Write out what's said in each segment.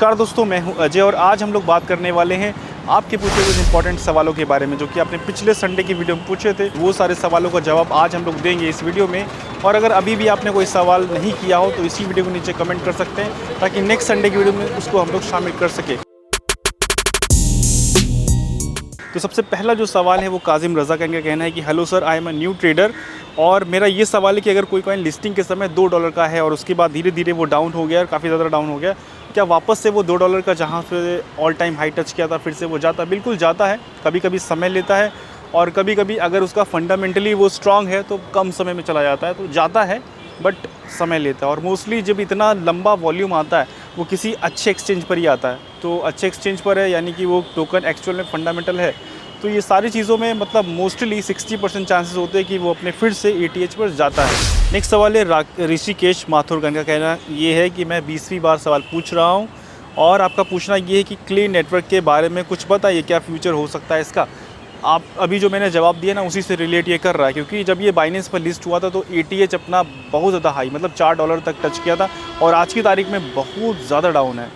नमस्कार दोस्तों, मैं हूं अजय और आज हम लोग बात करने वाले हैं आपके पूछे कुछ इंपॉर्टेंट सवालों के बारे में जो कि आपने पिछले संडे की वीडियो में पूछे थे। वो सारे सवालों का जवाब आज हम लोग देंगे इस वीडियो में। और अगर अभी भी आपने कोई सवाल नहीं किया हो तो इसी वीडियो के नीचे कमेंट कर सकते हैं ताकि नेक्स्ट संडे की वीडियो में उसको हम लोग शामिल कर सकें। तो सबसे पहला जो सवाल है वो काजिम रज़ा का कहना है कि hello sir, I am a new trader और मेरा ये सवाल है कि अगर कोई कॉइन लिस्टिंग के समय $2 का है और उसके बाद धीरे धीरे वो डाउन हो गया और काफ़ी ज़्यादा डाउन हो गया, क्या वापस से वो $2 का जहाँ से ऑल टाइम हाई टच किया था फिर से वो जाता? बिल्कुल जाता है, कभी कभी समय लेता है और कभी कभी अगर उसका फंडामेंटली वो स्ट्रांग है तो कम समय में चला जाता है। तो जाता है बट समय लेता है और मोस्टली जब इतना लंबा वॉल्यूम आता है वो किसी अच्छे एक्सचेंज पर ही आता है। तो अच्छे एक्सचेंज पर है यानी कि वो टोकन एक्चुअल में फंडामेंटल है। तो ये सारी चीज़ों में मतलब मोस्टली 60% चांसेस होते हैं कि वो अपने फिर से ETH पर जाता है। नेक्स्ट सवाल है ऋषिकेश माथुर का कहना ये है कि मैं 20वीं बार सवाल पूछ रहा हूँ और आपका पूछना ये है कि क्ले नेटवर्क के बारे में कुछ बताइए, क्या फ्यूचर हो सकता है इसका। आप अभी जो मैंने जवाब दिया ना उसी से रिलेट ये कर रहा है, क्योंकि जब ये बाइनेंस पर लिस्ट हुआ था तो ETH अपना बहुत ज़्यादा हाई मतलब $4 तक टच किया था और आज की तारीख में बहुत ज़्यादा डाउन है।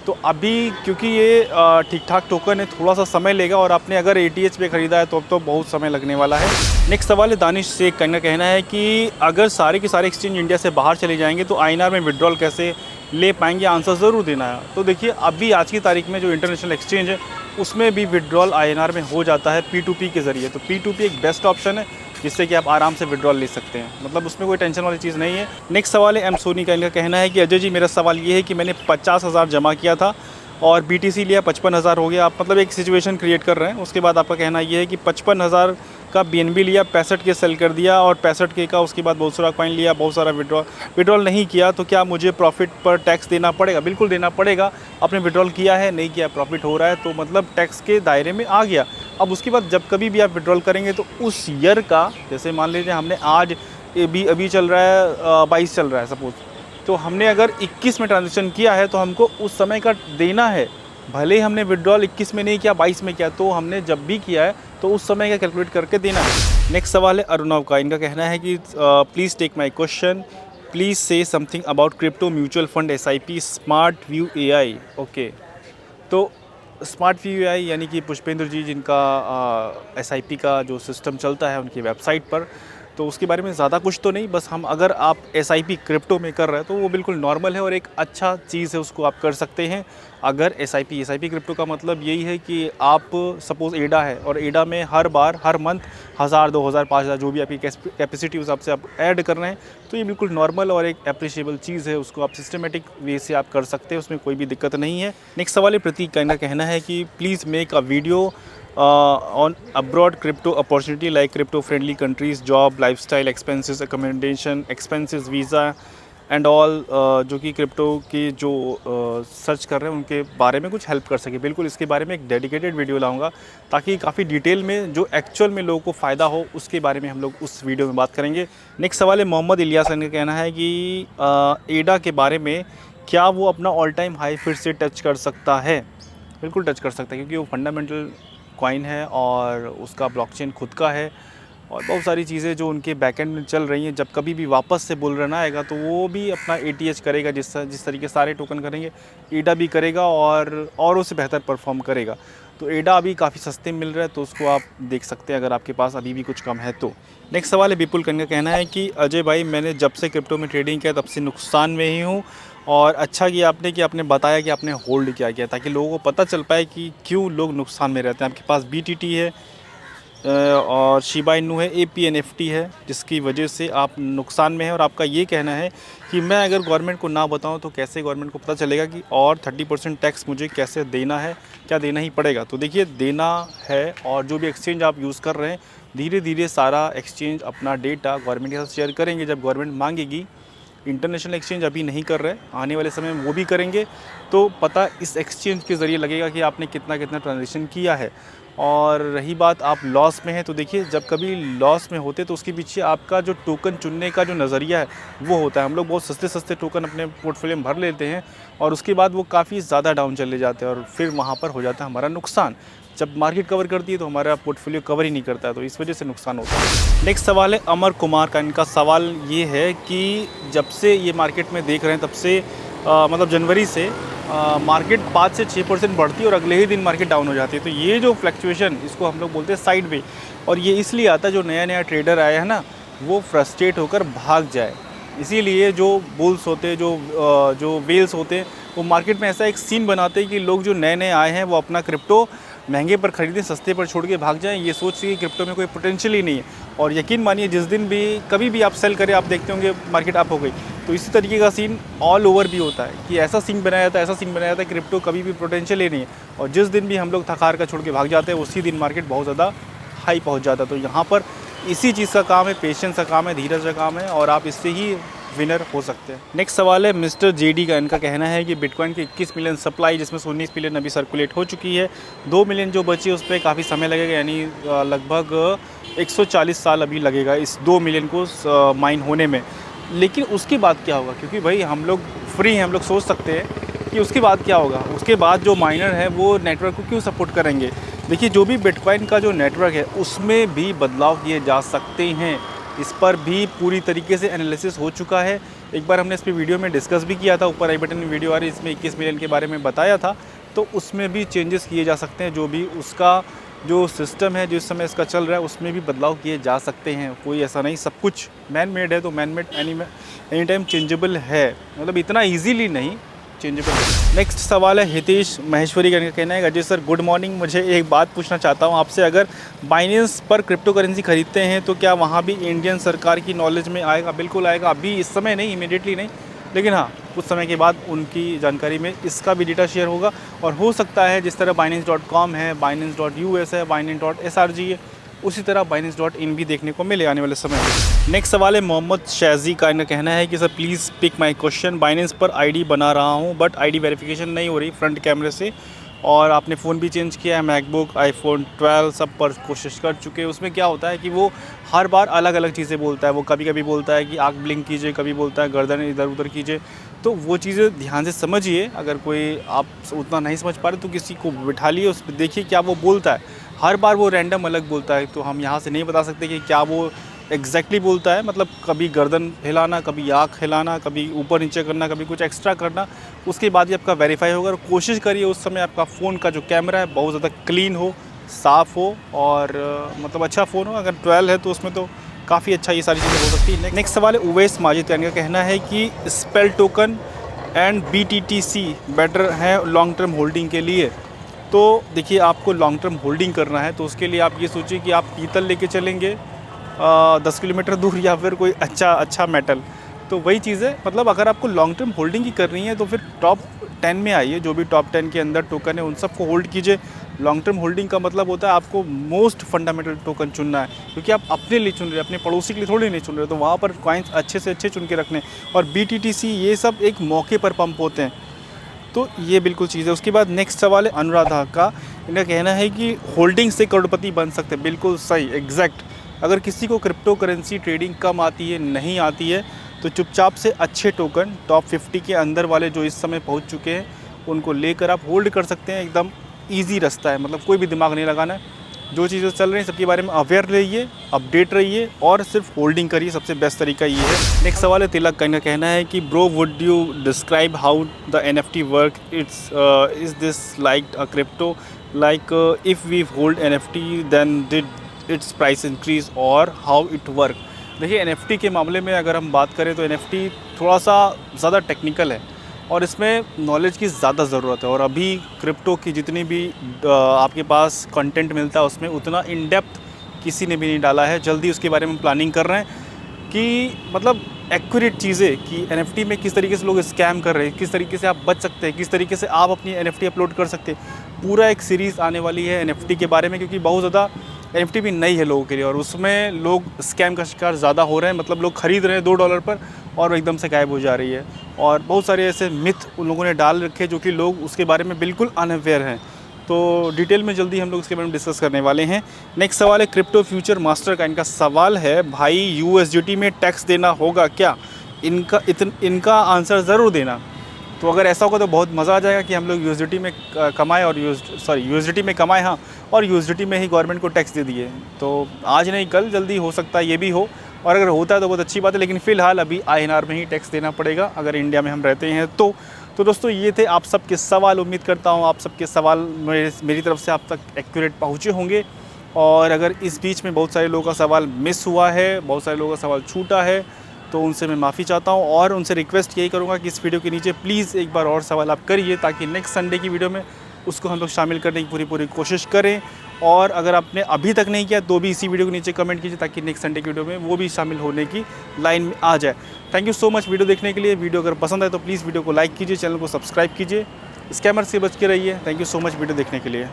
तो अभी क्योंकि ये ठीक ठाक टोकन है, थोड़ा सा समय लेगा और आपने अगर ETH पे ख़रीदा है तो अब तो बहुत समय लगने वाला है। नेक्स्ट सवाल है दानिश शेख का कहना है कि अगर सारे के सारे एक्सचेंज इंडिया से बाहर चले जाएंगे तो INR में विड्रॉल कैसे ले पाएंगे? आंसर ज़रूर देना है। तो देखिए अभी आज की तारीख में जो इंटरनेशनल एक्सचेंज है उसमें भी विड्रॉल INR में हो जाता है P2P के ज़रिए। तो P2P एक बेस्ट ऑप्शन है जिससे कि आप आराम से विड्रॉल ले सकते हैं, मतलब उसमें कोई टेंशन वाली चीज़ नहीं है। नेक्स्ट सवाल है सोनी का कहना है कि अजय जी मेरा सवाल ये है कि मैंने 50,000 जमा किया था और BTC लिया 55,000 हो गया। आप मतलब एक सिचुएशन क्रिएट कर रहे हैं। उसके बाद आपका कहना ये है कि 55,000 का BNB लिया, 65 के सेल कर दिया और 65 का उसके बाद बहुत सारा कॉइन लिया, बहुत सारा विड्रॉल नहीं किया, तो क्या मुझे प्रॉफिट पर टैक्स देना पड़ेगा? बिल्कुल देना पड़ेगा। आपने विड्रॉल किया है, नहीं किया, प्रॉफिट हो रहा है तो मतलब टैक्स के दायरे में आ गया। अब उसके बाद जब कभी भी आप विड्रॉल करेंगे तो उस ईयर का, जैसे मान लीजिए हमने आज अभी चल रहा है 22 चल रहा है सपोज, तो हमने अगर 21 में ट्रांजेक्शन किया है तो हमको उस समय का देना है। भले ही हमने विड्रॉल 21 में नहीं किया, 22 में किया, तो हमने जब भी किया है तो उस समय का कैलकुलेट करके देना है। नेक्स्ट सवाल है अरुणव का, इनका कहना है कि please take my question, please say something about crypto mutual fund SIP smart view AI। Okay, तो स्मार्ट व्यू AI यानी कि पुष्पेंद्र जी जिनका SIP का जो सिस्टम चलता है उनकी वेबसाइट पर, तो उसके बारे में ज़्यादा कुछ तो नहीं, बस हम अगर आप SIP क्रिप्टो में कर रहे हैं तो वो बिल्कुल नॉर्मल है और एक अच्छा चीज़ है, उसको आप कर सकते हैं। अगर SIP क्रिप्टो का मतलब यही है कि आप सपोज़ एडा है और एडा में हर मंथ 1,000 2,000 5,000 जो भी आपकी कैपेसिटी उस हिसाब से आप ऐड कर रहे हैं, तो ये बिल्कुल नॉर्मल और एक अप्रिशिएबल चीज़ है। उसको आप सिस्टमेटिक वे से आप कर सकते हैं, उसमें कोई भी दिक्कत नहीं है। नेक्स्ट सवाल है प्रतीक का, कहना है कि please make a video on abroad crypto opportunity like crypto friendly countries, job, lifestyle, expenses, accommodation, expenses, visa and all, जो कि क्रिप्टो की जो सर्च कर रहे हैं उनके बारे में कुछ हेल्प कर सके। बिल्कुल इसके बारे में एक डेडिकेटेड वीडियो लाऊंगा ताकि काफ़ी डिटेल में जो एक्चुअल में लोगों को फ़ायदा हो उसके बारे में हम लोग उस वीडियो में बात करेंगे। नेक्स्ट सवाल है मोहम्मद इलियास का कहना है कि एडा के बारे में क्या वो अपना ऑल टाइम हाई फिर से टच कर सकता है? बिल्कुल टच कर सकता है क्योंकि वो फंडामेंटल कॉइन है और उसका ब्लॉकचेन खुद का है और बहुत सारी चीज़ें जो उनके बैकएंड में चल रही हैं। जब कभी भी वापस से बुल रन आएगा तो वो भी अपना ETH करेगा, जिस तरीके सारे टोकन करेंगे एडा भी करेगा और उससे बेहतर परफॉर्म करेगा। तो एडा अभी काफ़ी सस्ते मिल रहा है तो उसको आप देख सकते हैं अगर आपके पास अभी भी कुछ कम है तो। नेक्स्ट सवाल है विपुल का कहना है कि अजय भाई मैंने जब से क्रिप्टो में ट्रेडिंग किया तब से नुकसान में ही हूँ और अच्छा किया आपने कि आपने बताया कि आपने होल्ड क्या किया ताकि लोगों को पता चल पाए कि क्यों लोग नुकसान में रहते हैं। आपके पास BTT है और शिबा इनू है, APNFT है, जिसकी वजह से आप नुकसान में हैं और आपका ये कहना है कि मैं अगर गवर्नमेंट को ना बताऊं तो कैसे गवर्नमेंट को पता चलेगा कि और 30% टैक्स मुझे कैसे देना है, क्या देना ही पड़ेगा? तो देखिए देना है और जो भी एक्सचेंज आप यूज़ कर रहे हैं धीरे धीरे सारा एक्सचेंज अपना डेटा गवर्नमेंट के साथ शेयर करेंगे जब गवर्नमेंट मांगेगी। इंटरनेशनल एक्सचेंज अभी नहीं कर रहे, आने वाले समय में वो भी करेंगे तो पता इस एक्सचेंज के ज़रिए लगेगा कि आपने कितना ट्रांजेक्शन किया है। और रही बात आप लॉस में हैं, तो देखिए जब कभी लॉस में होते तो उसके पीछे आपका जो टोकन चुनने का जो नज़रिया है वो होता है। हम लोग बहुत सस्ते टोकन अपने पोर्टफोलियो में भर लेते हैं और उसके बाद वो काफ़ी ज़्यादा डाउन चले जाते हैं और फिर वहाँ पर हो जाता है हमारा नुकसान। जब मार्केट कवर करती है तो हमारा पोर्टफोलियो कवर ही नहीं करता है, तो इस वजह से नुकसान होता है। नेक्स्ट सवाल है अमर कुमार का, इनका सवाल ये है कि जब से ये मार्केट में देख रहे हैं तब से मतलब जनवरी से मार्केट 5 से 6% बढ़ती है और अगले ही दिन मार्केट डाउन हो जाती है। तो ये जो फ्लक्चुएशन, इसको हम लोग बोलते हैं साइड वे, और ये इसलिए आता है जो नया नया ट्रेडर आया है ना, वो फ्रस्ट्रेट होकर भाग जाए। इसीलिए जो बुल्स होते हैं, जो वेल्स होते हैं, वो मार्केट में ऐसा एक सीन बनाते हैं कि लोग जो नए नए आए हैं वो अपना क्रिप्टो महंगे पर ख़रीदें, सस्ते पर छोड़ के भाग जाएं, ये सोच के कि क्रिप्टो में कोई पोटेंशियल ही नहीं है। और यकीन मानिए, जिस दिन भी कभी भी आप सेल करें, आप देखते होंगे मार्केट अप हो गई। तो इसी तरीके का सीन ऑल ओवर भी होता है कि ऐसा सीन बनाया जाता है, ऐसा सीन बनाया जाता है, क्रिप्टो कभी भी पोटेंशियल ही नहीं है। और जिस दिन भी हम लोग थक हार कर छोड़ के भाग जाते हैं, उसी दिन मार्केट बहुत ज़्यादा हाई पहुँच जाता है। तो यहाँ पर इसी चीज़ का काम है, पेशेंस का काम है, धीरज का काम है, और आप इससे ही विनर हो सकते हैं। नेक्स्ट सवाल है मिस्टर जेडी का। इनका कहना है कि बिटकॉइन की 21 मिलियन सप्लाई, जिसमें से 19 मिलियन अभी सर्कुलेट हो चुकी है, 2 मिलियन जो बची है उस पर काफ़ी समय लगेगा, यानी लगभग 140 साल अभी लगेगा इस 2 मिलियन को माइन होने में। लेकिन उसके बाद क्या होगा? क्योंकि भाई हम लोग फ्री हैं, हम लोग सोच सकते हैं कि उसके बाद क्या होगा। उसके बाद जो माइनर है वो नेटवर्क को क्यों सपोर्ट करेंगे? देखिए, जो भी बिटकॉइन का जो नेटवर्क है उसमें भी बदलाव किए जा सकते हैं। इस पर भी पूरी तरीके से एनालिसिस हो चुका है। एक बार हमने इस पर वीडियो में डिस्कस भी किया था, ऊपर आई बटन में वीडियो आ रही है, इसमें 21 मिलियन के बारे में बताया था। तो उसमें भी चेंजेस किए जा सकते हैं, जो भी उसका जो सिस्टम है, जिस समय इसका चल रहा है, उसमें भी बदलाव किए जा सकते हैं। कोई ऐसा नहीं, सब कुछ मैन मेड है, तो man made any time changeable है, मतलब इतना ईजीली नहीं चेंजेबल है। नेक्स्ट सवाल है हितेश महेश्वरी का। कहना है अजय सर गुड मॉर्निंग, मुझे एक बात पूछना चाहता हूँ आपसे, अगर बाइनेंस पर क्रिप्टो करेंसी खरीदते हैं तो क्या वहाँ भी इंडियन सरकार की नॉलेज में आएगा? बिल्कुल आएगा, अभी इस समय नहीं, इमीडिएटली नहीं, लेकिन हाँ कुछ समय के बाद उनकी जानकारी में इसका भी डेटा शेयर होगा। और हो सकता है जिस तरह binance.com है, binance.us है, binance.srg है, उसी तरह binance.in भी देखने को मिले आने वाले समय में। नेक्स्ट सवाल है मोहम्मद शैजी का। इनका कहना है कि sir please pick my question, Binance पर आईडी बना रहा हूं बट आईडी वेरिफिकेशन नहीं हो रही फ्रंट कैमरे से, और आपने फ़ोन भी चेंज किया है, मैकबुक, आईफोन 12 सब पर कोशिश कर चुके हैं। उसमें क्या होता है कि वो हर बार अलग अलग चीज़ें बोलता है। वो कभी कभी बोलता है कि आँख ब्लिंक कीजिए, कभी बोलता है गर्दन इधर उधर कीजिए। तो वो चीज़ें ध्यान से समझिए। अगर कोई आप उतना नहीं समझ पा रहे तो किसी को बिठा लिए, उस पर देखिए क्या वो बोलता है। हर बार वो रैंडम अलग बोलता है, तो हम यहाँ से नहीं बता सकते कि क्या वो एग्जैक्टली बोलता है। मतलब कभी गर्दन हिलाना, कभी आँख हिलाना, कभी ऊपर नीचे करना, कभी कुछ एक्स्ट्रा करना, उसके बाद ही आपका वेरीफाई होगा। और कोशिश करिए उस समय आपका फ़ोन का जो कैमरा है बहुत ज़्यादा क्लीन हो, साफ़ हो, और मतलब अच्छा फ़ोन हो। अगर 12 है तो उसमें तो काफ़ी अच्छा ये सारी चीज़ें हो सकती है। नेक्स्ट सवाल है उवैस माजिद का। इनका कहना है कि spell token and BTTC better है लॉन्ग टर्म होल्डिंग के लिए। तो देखिए, आपको लॉन्ग टर्म होल्डिंग करना है तो उसके लिए आप ये सोचिए कि आप पीतल लेके चलेंगे 10 किलोमीटर दूर, या फिर कोई अच्छा मेटल। तो वही चीज़ है, मतलब अगर आपको लॉन्ग टर्म होल्डिंग ही करनी है तो फिर टॉप 10 में आइए, जो भी टॉप 10 के अंदर टोकन है उन सबको होल्ड कीजिए। लॉन्ग टर्म होल्डिंग का मतलब होता है आपको मोस्ट फंडामेंटल टोकन चुनना है, क्योंकि आप अपने लिए चुन रहे हैं, अपने पड़ोसी के लिए थोड़ी नहीं चुन रहे। तो वहाँ पर कॉइन्स अच्छे से अच्छे चुन के रखने, और BTTC ये सब एक मौके पर पंप होते हैं। तो ये बिल्कुल चीज़ है। उसके बाद नेक्स्ट सवाल है अनुराधा का। इनका कहना है कि होल्डिंग से करोड़पति बन सकते हैं। बिल्कुल सही, एग्जैक्ट। अगर किसी को क्रिप्टो करेंसी ट्रेडिंग कम आती है, नहीं आती है, तो चुपचाप से अच्छे टोकन टॉप 50 के अंदर वाले जो इस समय पहुंच चुके हैं उनको लेकर आप होल्ड कर सकते हैं। एकदम इजी रास्ता है, मतलब कोई भी दिमाग नहीं लगाना है। जो चीज़ें चल रही हैं सबके बारे में अवेयर रहिए, अपडेट रहिए, और सिर्फ होल्डिंग करिए, सबसे बेस्ट तरीका ये है। नेक्स्ट सवाल है तिलक का। इनका कहना है कि bro would you describe how the NFT work, is this like a crypto, like if we hold NFT then did its price increase, और हाउ इट वर्क। देखिए, NFT के मामले में अगर हम बात करें तो NFT थोड़ा सा ज़्यादा टेक्निकल है और इसमें नॉलेज की ज़्यादा ज़रूरत है। और अभी क्रिप्टो की जितनी भी आपके पास कंटेंट मिलता है उसमें उतना इन डेप्थ किसी ने भी नहीं डाला है। जल्दी उसके बारे में प्लानिंग कर रहे हैं कि मतलब एक्यूरेट चीज़ें कि NFT में किस तरीके से लोग स्कैम कर रहे हैं, किस तरीके से आप बच सकते हैं, किस तरीके से आप अपनी NFT अपलोड कर सकते हैं। पूरा एक सीरीज़ आने वाली है NFT के बारे में, क्योंकि बहुत ज़्यादा NFT भी नई है लोगों के लिए, और उसमें लोग स्कैम का शिकार ज़्यादा हो रहे हैं। मतलब लोग ख़रीद रहे हैं $2 पर और एकदम से गायब हो जा रही है। और बहुत सारे ऐसे मिथ उन लोगों ने डाल रखे जो कि लोग उसके बारे में बिल्कुल अनअवेयर हैं। तो डिटेल में जल्दी हम लोग इसके बारे में डिस्कस करने वाले हैं। नेक्स्ट सवाल है क्रिप्टो फ्यूचर मास्टर का। इनका सवाल है भाई USDT में टैक्स देना होगा क्या? इनका आंसर ज़रूर देना। तो अगर ऐसा होगा तो बहुत मज़ा आ जाएगा कि हम लोग USDT में कमाएँ और USDT में कमाएँ, हाँ, और USDT में ही गवर्नमेंट को टैक्स दे दिए। तो आज नहीं कल जल्दी हो सकता है ये भी हो, और अगर होता है तो बहुत अच्छी बात है। लेकिन फ़िलहाल अभी INR में ही टैक्स देना पड़ेगा अगर इंडिया में हम रहते हैं तो तो दोस्तों ये थे आप सबके सवाल। उम्मीद करता हूँ आप सबके सवाल मेरी तरफ से आप तक एक्यूरेट पहुँचे होंगे। और अगर इस बीच में बहुत सारे लोगों का सवाल मिस हुआ है, बहुत सारे लोगों का सवाल छूटा है, तो उनसे मैं माफ़ी चाहता हूँ और उनसे रिक्वेस्ट यही करूँगा कि इस वीडियो के नीचे प्लीज़ एक बार और सवाल आप करिए, ताकि नेक्स्ट संडे की वीडियो में उसको हम लोग शामिल करने की पूरी कोशिश करें। और अगर आपने अभी तक नहीं किया तो भी इसी वीडियो के नीचे कमेंट कीजिए, ताकि नेक्स्ट संडे की वीडियो में वो भी शामिल होने की लाइन में आ जाए। Thank you so much video देखने के लिए। वीडियो अगर पसंद आए तो प्लीज़ वीडियो को लाइक कीजिए, चैनल को सब्सक्राइब कीजिए, स्कैमर से बच के रहिए। Thank you so much video देखने के लिए।